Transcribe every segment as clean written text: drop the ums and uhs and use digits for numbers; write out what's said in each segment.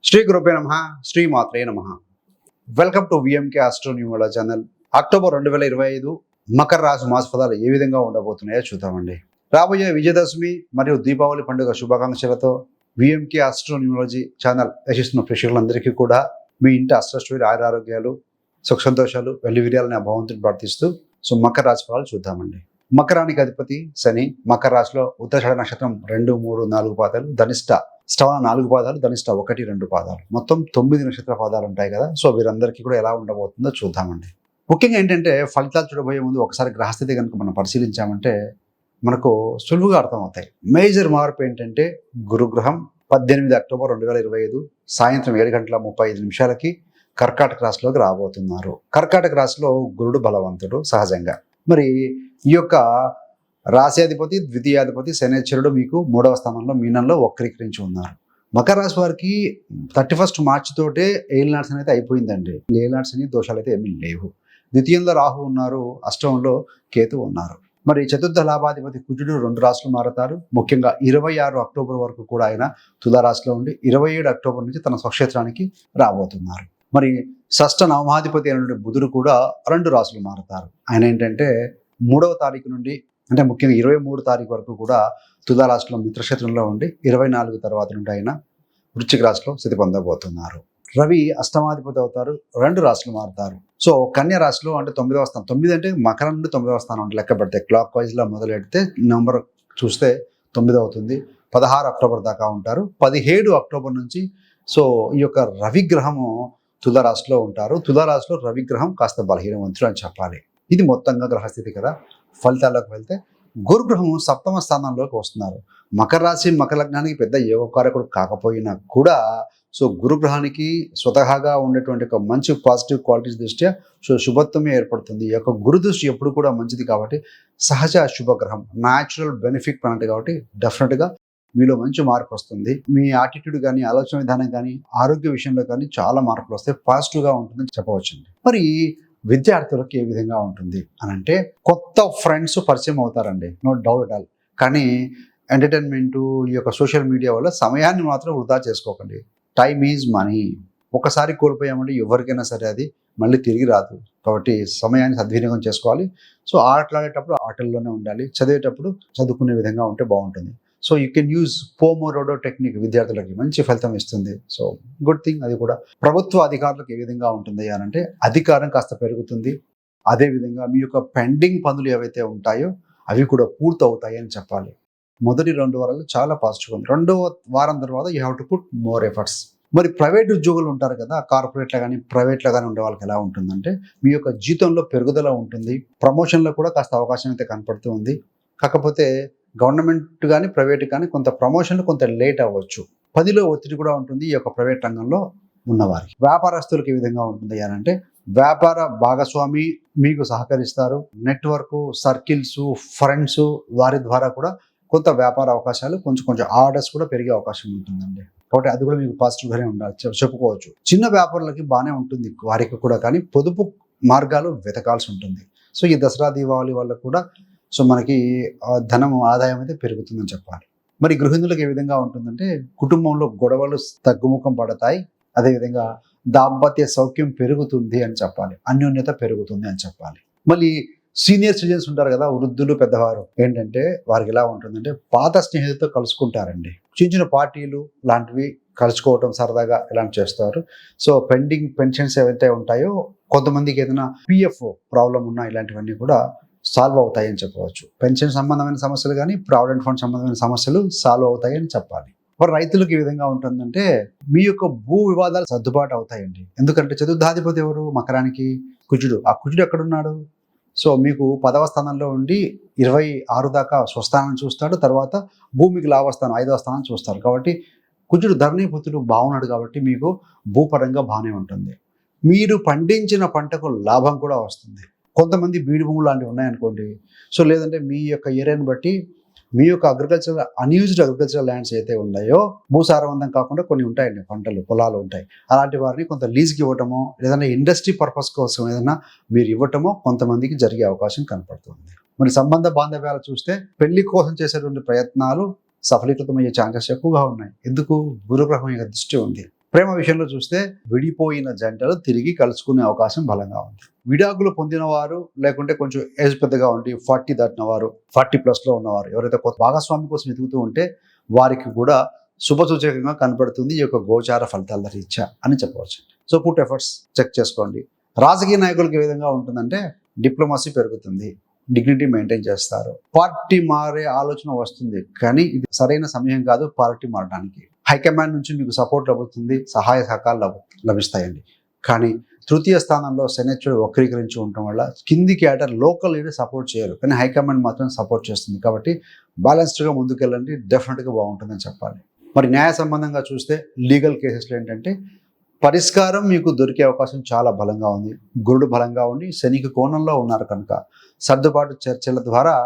శ్రీ గురుపే నమ శ్రీ మాత్రే నమ. వెల్కమ్ టు విఎంకే ఆస్ట్రో న్యూమోలా ఛానల్. అక్టోబర్ 2025 మకర రాశి మాస ఫలాలు ఏ విధంగా ఉండబోతున్నాయో చూద్దామండి. రాబోయే విజయదశమి మరియు దీపావళి పండుగ శుభాకాంక్షలతో విఎంకే ఆస్ట్రో న్యూమరాలజీ ఛానల్ యశిస్తున్న ప్రేక్షకులందరికీ కూడా మీ ఇంటి అష్టశ్వరి ఆరోగ్యాలు సుఖ సంతోషాలు వెల్లి విరియాలని భగవంతుని ప్రార్థిస్తూ మకర రాశి ఫలాలు చూద్దామండి. మకరానికి అధిపతి శని. మకర రాశిలో ఉత్తరాషాఢ నక్షత్రం 2, 3, 4 పాదాలు, ధనిష్ట శ్రవణ 4 పాదాలు, ధనిష్ట 1, 2 పాదాలు, మొత్తం 9 నక్షత్ర పాదాలు ఉంటాయి కదా. వీరందరికీ కూడా ఎలా ఉండబోతుందో చూద్దామండి. ముఖ్యంగా ఏంటంటే ఫలితాలు చూడబోయే ముందు ఒకసారి గ్రహస్థితి కనుక మనం పరిశీలించామంటే మనకు సులువుగా అర్థమవుతాయి. మేజర్ మార్పు ఏంటంటే గురుగ్రహం 18 అక్టోబర్ 2025 సాయంత్రం 7:35 కర్కాటక రాశిలోకి రాబోతున్నారు. కర్కాటక రాశిలో గురుడు బలవంతుడు సహజంగా. మరి ఈ యొక్క రాశ్యాధిపతి ద్వితీయాధిపతి శనేశ్వరుడు మీకు 3వ స్థానంలో మీనంలో వక్రీకరించి ఉన్నారు. మకర రాశి వారికి 31 మార్చి తోటే ఏలినాడ్స్ అనేది అయిపోయిందండి. ఏలినాడ్స్ అని దోషాలు అయితే ఏమీ లేవు. ద్వితీయంలో రాహు ఉన్నారు, అష్టమంలో కేతు ఉన్నారు. మరి చతుర్థ లాభాధిపతి కుజుడు 2 రాశులు మారతారు. ముఖ్యంగా 26 అక్టోబర్ వరకు కూడా ఆయన తులారాశిలో ఉండి 27 అక్టోబర్ నుంచి తన స్వక్షేత్రానికి రాబోతున్నారు. మరి షష్ఠ నవమాధిపతి అయినటువంటి బుధుడు కూడా 2 రాశులు మారతారు. ఆయన ఏంటంటే 3వ తారీఖు నుండి అంటే ముఖ్యంగా 23 తారీఖు వరకు కూడా తులారాశిలో మిత్రక్షేత్రంలో ఉండి 24 తర్వాత నుండి ఆయన వృశ్చిక రాశిలో స్థితి పొందబోతున్నారు. రవి అష్టమాధిపతి అవుతారు, 2 రాశులు మారుతారు. కన్యా రాశిలో అంటే 9వ స్థానం, 9 అంటే మకరం నుండి 9వ స్థానం అంటే లెక్క పెడితే క్లాక్ వైజ్లో మొదలెడితే నెంబర్ చూస్తే 9 అవుతుంది. 16 అక్టోబర్ దాకా ఉంటారు. 17 అక్టోబర్ నుంచి ఈ యొక్క రవిగ్రహము తులారాశిలో ఉంటారు. తులారాశిలో రవిగ్రహం కాస్త బలహీనవంతుడు అని చెప్పాలి. ఇది మొత్తంగా గ్రహస్థితి కదా. ఫలితాల్లోకి వెళ్తే గురుగ్రహం 7వ స్థానంలోకి వస్తున్నారు. మకర రాశి మకర లగ్నానికి పెద్ద యోగకారకుడు కాకపోయినా కూడా గురుగ్రహానికి స్వతహాగా ఉండేటువంటి ఒక మంచి పాజిటివ్ క్వాలిటీస్ దృష్ట్యా శుభత్వమే ఏర్పడుతుంది. ఈ యొక్క గురు దృష్టి ఎప్పుడు కూడా మంచిది కాబట్టి సహజ శుభగ్రహం, న్యాచురల్ బెనిఫిట్ ప్లానెట్ కాబట్టి డెఫినెట్గా మీలో మంచి మార్పు వస్తుంది. మీ యాటిట్యూడ్ కానీ ఆలోచన విధానం కానీ ఆరోగ్య విషయంలో కానీ చాలా మార్పులు వస్తాయి. పాజిటివ్గా ఉంటుందని చెప్పవచ్చండి. మరి విద్యార్థులకు ఏ విధంగా ఉంటుంది అని అంటే కొత్త ఫ్రెండ్స్ పరిచయం అవుతారండి, నో డౌట్ అట్ ఆల్. కానీ ఎంటర్టైన్మెంటు ఈ యొక్క సోషల్ మీడియా వల్ల సమయాన్ని మాత్రం వృధా చేసుకోకండి. Time is money. ఒకసారి కోల్పోయామంటే ఎవరికైనా సరే అది మళ్ళీ తిరిగి రాదు. కాబట్టి సమయాన్ని సద్వినియోగం చేసుకోవాలి. ఆటలాడేటప్పుడు ఆటల్లోనే ఉండాలి, చదివేటప్పుడు చదువుకునే విధంగా ఉంటే బాగుంటుంది. యూ కెన్ యూజ్ పోమోడోడో టెక్నిక్ విద్యార్థులకి మంచి ఫలితం ఇస్తుంది. Good thing. అది కూడా ప్రభుత్వ అధికారులకు ఏ విధంగా ఉంటుంది అంటే అధికారం కాస్త పెరుగుతుంది. అదేవిధంగా మీ యొక్క పెండింగ్ పనులు ఏవైతే ఉంటాయో అవి కూడా పూర్తి అవుతాయి అని చెప్పాలి. మొదటి 2 వారాలు చాలా పాజిటివ్ ఉంది. 2వ వారం తర్వాత you have to put more efforts. మరి ప్రైవేట్ ఉద్యోగులు ఉంటారు కదా, కార్పొరేట్లో కానీ ప్రైవేట్లో కానీ ఉండే వాళ్ళకి ఎలా ఉంటుందంటే మీ యొక్క జీతంలో పెరుగుదల ఉంటుంది. ప్రమోషన్లో కూడా కాస్త అవకాశం అయితే కనపడుతూ ఉంది. కాకపోతే గవర్నమెంట్ కానీ ప్రైవేట్ కానీ కొంత ప్రమోషన్లు కొంత లేట్ అవ్వచ్చు. పనిలో ఒత్తిడి కూడా ఉంటుంది ఈ యొక్క ప్రైవేట్ రంగంలో ఉన్నవారికి. వ్యాపారస్తులకు ఏ విధంగా ఉంటుంది అంటే వ్యాపార భాగస్వామి మీకు సహకరిస్తారు. నెట్వర్క్, సర్కిల్స్, ఫ్రెండ్స్ వారి ద్వారా కూడా కొంత వ్యాపార అవకాశాలు, కొంచెం ఆర్డర్స్ కూడా పెరిగే అవకాశం ఉంటుందండి. కాబట్టి అది కూడా మీకు పాజిటివ్గానే ఉండాలి చెప్పుకోవచ్చు. చిన్న వ్యాపారులకి బాగానే ఉంటుంది వారికి కూడా, కానీ పొదుపు మార్గాలు వెతకాల్సి ఉంటుంది. ఈ దసరా దీపావళి వల్ల కూడా మనకి ధనం ఆదాయం అయితే పెరుగుతుందని చెప్పాలి. మరి గృహిణులకు ఏ విధంగా ఉంటుందంటే కుటుంబంలో గొడవలు తగ్గుముఖం పడతాయి. అదేవిధంగా దాంపత్య సౌఖ్యం పెరుగుతుంది అని చెప్పాలి, అన్యోన్యత పెరుగుతుంది అని చెప్పాలి. మళ్ళీ సీనియర్ సిటిజన్స్ ఉంటారు కదా, వృద్ధులు పెద్దవారు, ఏంటంటే వారికి ఎలా ఉంటుందంటే పాత స్నేహితులతో కలుసుకుంటారండి. చిన్న పార్టీలు లాంటివి కలుసుకోవటం సరదాగా ఇలాంటి చేస్తారు. పెండింగ్ పెన్షన్స్ ఏవైతే ఉంటాయో కొంతమందికి ఏదైనా పిఎఫ్ ప్రాబ్లం ఉన్నా ఇలాంటివన్నీ కూడా సాల్వ్ అవుతాయి అని చెప్పవచ్చు. పెన్షన్ సంబంధమైన సమస్యలు కానీ ప్రావిడెంట్ ఫండ్ సంబంధమైన సమస్యలు సాల్వ్ అవుతాయి అని చెప్పాలి. మరి రైతులకు ఏ విధంగా ఉంటుందంటే మీ యొక్క భూ వివాదాలు సర్దుబాటు అవుతాయండి. ఎందుకంటే చతుర్థాధిపతి ఎవరు? మకరానికి కుజుడు. ఆ కుజుడు ఎక్కడున్నాడు? మీకు 10వ స్థానంలో ఉండి 26 దాకా స్వస్థానం చూస్తాడు. తర్వాత భూమికి లాభస్థానం 5వ స్థానం చూస్తారు. కాబట్టి కుజుడు ధరణీపుత్రుడు బాగున్నాడు కాబట్టి మీకు భూపరంగా బాగానే ఉంటుంది. మీరు పండించిన పంటకు లాభం కూడా వస్తుంది. కొంతమంది బీడు భూములు లాంటివి ఉన్నాయనుకోండి, లేదంటే మీ యొక్క ఏరియాని బట్టి మీ యొక్క అన్యూజ్డ్ అగ్రికల్చరల్ ల్యాండ్స్ అయితే ఉన్నాయో భూసారవంతం కాకుండా కొన్ని ఉంటాయండి, పంటలు పొలాలు ఉంటాయి. అలాంటి వారిని కొంత లీజ్కి ఇవ్వటమో ఏదైనా ఇండస్ట్రీ పర్పస్ కోసం ఏదైనా మీరు ఇవ్వటమో కొంతమందికి జరిగే అవకాశం కనపడుతుంది. మరి సంబంధ బాంధవ్యాలు చూస్తే పెళ్లి కోసం చేసేటువంటి ప్రయత్నాలు సఫలీకృతమయ్యే ఛాన్సెస్ ఎక్కువగా ఉన్నాయి. ఎందుకు? గురుగ్రహం యొక్క దృష్టి ఉంది. ప్రేమ విషయంలో చూస్తే విడిపోయిన జంటలు తిరిగి కలుసుకునే అవకాశం బలంగా ఉంది. విడాకులు పొందిన వారు లేకుంటే కొంచెం ఏజ్ పెద్దగా ఉండి 40 దాటిన వారు, 40+ ఉన్నవారు ఎవరైతే కొత్త భాగస్వామి కోసం వెతుకుతూ ఉంటే వారికి కూడా శుభసూచకంగా కనపడుతుంది ఈ యొక్క గోచార ఫలితాల రీత్యా అని చెప్పవచ్చు. సో పుట్ ఎఫర్ట్స్ చెక్ చేసుకోండి. రాజకీయ నాయకులకు ఏ విధంగా ఉంటుందంటే డిప్లొమసీ పెరుగుతుంది, డిగ్నిటీ మెయింటైన్ చేస్తారు. పార్టీ మారే ఆలోచన వస్తుంది, కానీ ఇది సరైన సమయం కాదు పార్టీ మారడానికి. హైకమాండ్ నుంచి మీకు సపోర్ట్ లభిస్తుంది, సహాయ సహకారాలు లభిస్తాయండి. కానీ తృతీయ స్థానంలో శనిశ్చరుడు వక్రీకరించి ఉండటం వల్ల కింది క్యాడర్ లోకల్ లీడర్ సపోర్ట్ చేయరు, కానీ హైకమాండ్ మాత్రం సపోర్ట్ చేస్తుంది. కాబట్టి బ్యాలెన్స్డ్గా ముందుకెళ్ళండి, డెఫినెట్గా బాగుంటుందని చెప్పాలి. మరి న్యాయ సంబంధంగా చూస్తే లీగల్ కేసెస్లో ఏంటంటే పరిష్కారం మీకు దొరికే అవకాశం చాలా బలంగా ఉంది. గురుడు బలంగా ఉండి శనికి కోణంలో ఉన్నారు కనుక సర్దుబాటు చర్చల ద్వారా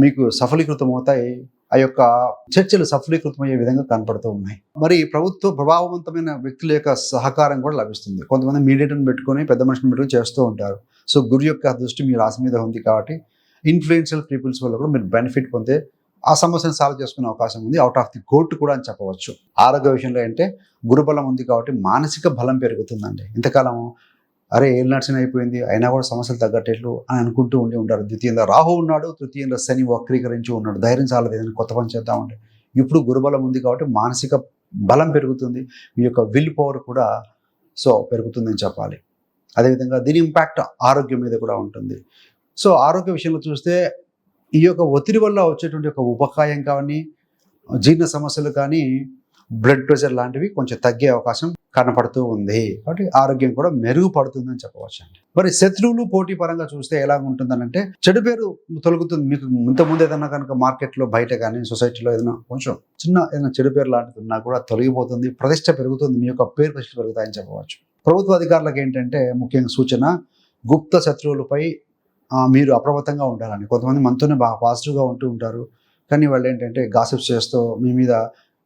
మీకు సఫలీకృతం అవుతాయి. ఆ యొక్క చర్చలు సఫలీకృతమయ్యే విధంగా కనపడుతూ ఉన్నాయి. మరి ప్రభుత్వ ప్రభావవంతమైన వ్యక్తుల యొక్క సహకారం కూడా లభిస్తుంది. కొంతమంది మీడియేటర్ని పెట్టుకొని పెద్ద మనుషులను పెట్టుకొని చేస్తూ ఉంటారు. సో గురు యొక్క దృష్టి మీ రాశి మీద ఉంది కాబట్టి ఇన్ఫ్లుయెన్షియల్ పీపుల్స్ వల్ల కూడా మీరు బెనిఫిట్ పొందే ఆ సమస్యను సాల్వ్ చేసుకునే అవకాశం ఉంది. అవుట్ ఆఫ్ ది కోర్టు కూడా అని చెప్పవచ్చు. ఆరోగ్య విషయంలో అంటే గురుబలం ఉంది కాబట్టి మానసిక బలం పెరుగుతుందండి. ఇంతకాలం అరే ఏళ్ళు నడిచిన అయిపోయింది అయినా కూడా సమస్యలు తగ్గట్టేట్లు అని అనుకుంటూ ఉంటారు. ద్వితీయంలో రాహు ఉన్నాడు, తృతీయంలో శని వక్రీకరించి ఉన్నాడు. ధైర్యం చాలదు, ఏదైనా కొత్త పని చేద్దామంటే. ఇప్పుడు గురుబలం ఉంది కాబట్టి మానసిక బలం పెరుగుతుంది, మీ యొక్క విల్ పవర్ కూడా పెరుగుతుందని చెప్పాలి. అదేవిధంగా దీని ఇంపాక్ట్ ఆరోగ్యం మీద కూడా ఉంటుంది. సో ఆరోగ్య విషయంలో చూస్తే ఈ యొక్క ఒత్తిడి వల్ల వచ్చేటువంటి ఒక ఉపకాయం కానీ, జీర్ణ సమస్యలు కానీ, బ్లడ్ ప్రెషర్ లాంటివి కొంచెం తగ్గే అవకాశం కనపడుతూ ఉంది. కాబట్టి ఆరోగ్యం కూడా మెరుగుపడుతుందని చెప్పవచ్చు అండి. మరి శత్రువులు పోటీ పరంగా చూస్తే ఎలా ఉంటుందనంటే చెడు పేరు తొలగుతుంది. మీకు ఇంతకుముందు ఏదైనా కనుక మార్కెట్లో బయట కానీ సొసైటీలో ఏదైనా కొంచెం ఏదైనా చెడు పేరు లాంటిది ఉన్నా కూడా తొలగిపోతుంది, ప్రతిష్ట పెరుగుతుంది, మీ యొక్క పేరు ప్రతిష్ట పెరుగుతాయని చెప్పవచ్చు. ప్రభుత్వ అధికారులకు ఏంటంటే ముఖ్యంగా సూచన, గుప్త శత్రువులపై మీరు అప్రమత్తంగా ఉండాలని. కొంతమంది మనతోనే బాగా పాజిటివ్గా ఉంటూ ఉంటారు, కానీ వాళ్ళు ఏంటంటే గాసిప్స్ చేస్తూ మీ మీద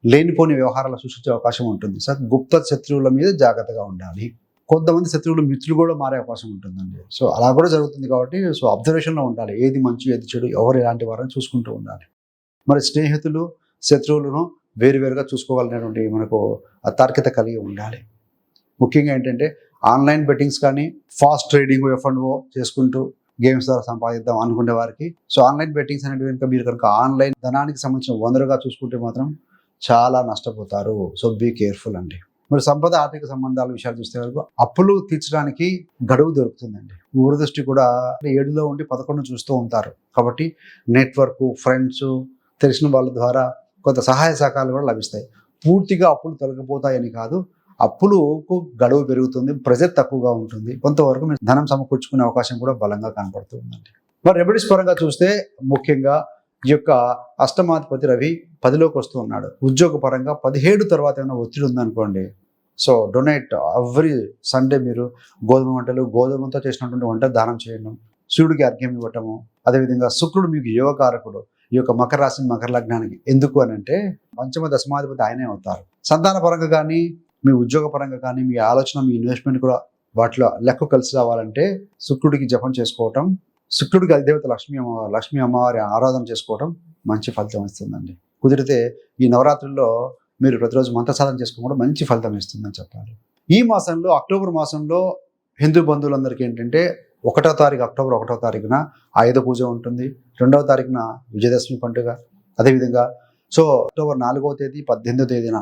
లేనిపోని వ్యవహారాలు సృష్టించే అవకాశం ఉంటుంది. సో గుప్త శత్రువుల మీద జాగ్రత్తగా ఉండాలి. కొంతమంది శత్రువులు మిత్రులు కూడా మారే అవకాశం ఉంటుందండి. సో అలా కూడా జరుగుతుంది కాబట్టి అబ్జర్వేషన్లో ఉండాలి. ఏది మంచి ఏది చెడు, ఎవరు ఎలాంటి వారని చూసుకుంటూ ఉండాలి. మరి స్నేహితులు శత్రువులను వేరువేరుగా చూసుకోవాలనేటువంటి మనకు తార్కికత కలిగి ఉండాలి. ముఖ్యంగా ఏంటంటే ఆన్లైన్ బెట్టింగ్స్ కానీ, ఫాస్ట్ ట్రేడింగ్, F&O చేసుకుంటూ గేమ్స్ ద్వారా సంపాదిద్దాం అనుకునే వారికి ఆన్లైన్ బెట్టింగ్స్ అనేటువంటి మీరు కనుక ఆన్లైన్ ధనానికి సంబంధించిన వనరుగా చూసుకుంటే మాత్రం చాలా నష్టపోతారు. సో బీ కేర్ఫుల్ అండి. మరి సంపద ఆర్థిక సంబంధాల విషయాలు చూస్తే వరకు అప్పులు తీర్చడానికి గడువు దొరుకుతుందండి. ఊరి దృష్టి కూడా 7లో ఉండి 11 చూస్తూ ఉంటారు. కాబట్టి నెట్వర్క్, ఫ్రెండ్స్, తెలిసిన వాళ్ళ ద్వారా కొంత సహాయ సహకారాలు కూడా లభిస్తాయి. పూర్తిగా అప్పులు తొలగిపోతాయని కాదు, అప్పులకు గడువు పెరుగుతుంది, ప్రెజర్ తక్కువగా ఉంటుంది, కొంతవరకు మీరు ధనం సమకూర్చుకునే అవకాశం కూడా బలంగా కనపడుతూ ఉందండి. మరి రెమెడీస్ పరంగా చూస్తే ముఖ్యంగా ఈ యొక్క అష్టమాధిపతి రవి 10లోకి వస్తూ ఉన్నాడు. ఉద్యోగ పరంగా 17 తర్వాత ఏమైనా ఒత్తిడి ఉందనుకోండి, డొనేట్ ఎవ్రీ సండే మీరు గోధుమతో చేసినటువంటి వంట దానం చేయడం, సూర్యుడికి అర్ఘ్యం ఇవ్వటము. అదేవిధంగా శుక్రుడు మీకు యోగకారకుడు ఈ యొక్క మకర రాశి మకర లగ్నానికి. ఎందుకు అని అంటే పంచమ దశమాధిపతి ఆయనే అవుతారు. సంతాన పరంగా కానీ, మీ ఉద్యోగ పరంగా కానీ, మీ ఆలోచన, మీ ఇన్వెస్ట్మెంట్ కూడా వాటిలో లెక్క కలిసి రావాలంటే శుక్రుడికి జపం చేసుకోవటం, శుక్రుడికి అధిదేవత లక్ష్మీ అమ్మవారి ఆరాధన చేసుకోవడం మంచి ఫలితం ఇస్తుందండి. కుదిరితే ఈ నవరాత్రుల్లో మీరు ప్రతిరోజు మంత్ర సాధన చేసుకోవడం మంచి ఫలితం ఇస్తుందని చెప్పాలి. ఈ మాసంలో అక్టోబర్ మాసంలో హిందూ బంధువులందరికీ ఏంటంటే 1వ తారీఖు అక్టోబర్ 1వ తారీఖున ఆయుధ పూజ ఉంటుంది. 2వ తారీఖున విజయదశమి పండుగ. అదేవిధంగా అక్టోబర్ 4వ తేదీ 18వ తేదీన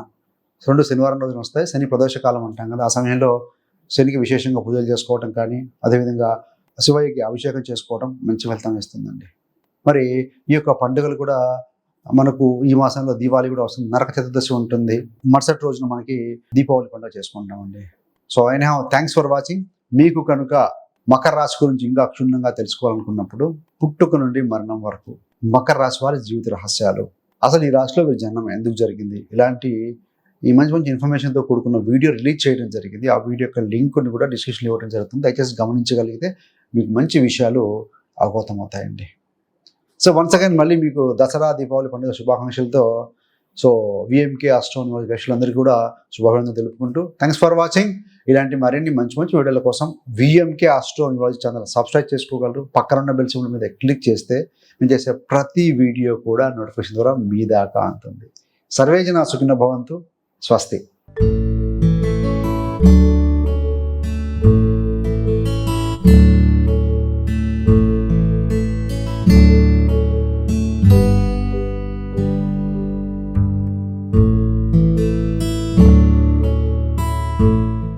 2 శనివారం రోజున వస్తాయి. శని ప్రదోష కాలం అంటాం కదా, ఆ సమయంలో శనికి విశేషంగా పూజలు చేసుకోవడం కానీ, అదేవిధంగా శివయ్యకి అభిషేకం చేసుకోవడం మంచి ఫలితం ఇస్తుందండి. మరి ఈ యొక్క పండుగలు కూడా మనకు ఈ మాసంలో దీపావళి కూడా వస్తుంది, నరక చతుర్దశి ఉంటుంది, మరుసటి రోజున మనకి దీపావళి పండుగ చేసుకుంటామండి. Thanks for watching. మీకు కనుక మకర రాశి గురించి ఇంకా క్షుణ్ణంగా తెలుసుకోవాలనుకున్నప్పుడు పుట్టుక నుండి మరణం వరకు మకర రాశి వారి జీవిత రహస్యాలు, అసలు ఈ రాశిలో వీరి జన్మ ఎందుకు జరిగింది, ఇలాంటి ఈ మంచి మంచి ఇన్ఫర్మేషన్తో కూడుకున్న వీడియో రిలీజ్ చేయడం జరిగింది. ఆ వీడియో యొక్క లింక్ని కూడా డిస్క్రిప్షన్లో ఇవ్వడం జరుగుతుంది. దయచేసి గమనించగలిగితే మీకు మంచి విషయాలు అవగతమవుతాయండి. వన్స్ అగైన్ మళ్ళీ మీకు దసరా దీపావళి పండుగ శుభాకాంక్షలతో విఎంకే ఆస్ట్రోనామీ ప్రేక్షకులందరికీ కూడా శుభాకాంక్షలు తెలుపుకుంటూ థ్యాంక్స్ ఫర్ వాచింగ్. ఇలాంటి మరిన్ని మంచి మంచి వీడియోల కోసం విఎంకే ఆస్ట్రోనామీ ఛానల్ సబ్స్క్రైబ్ చేసుకోగలరు. పక్కన ఉన్న బెల్ సింబల్ మీద క్లిక్ చేస్తే నేను చేసే ప్రతి వీడియో కూడా నోటిఫికేషన్ ద్వారా మీ దాకా అందుతుంది. సర్వే జనా సుఖినో భవంతు. స్వస్తి. నమః.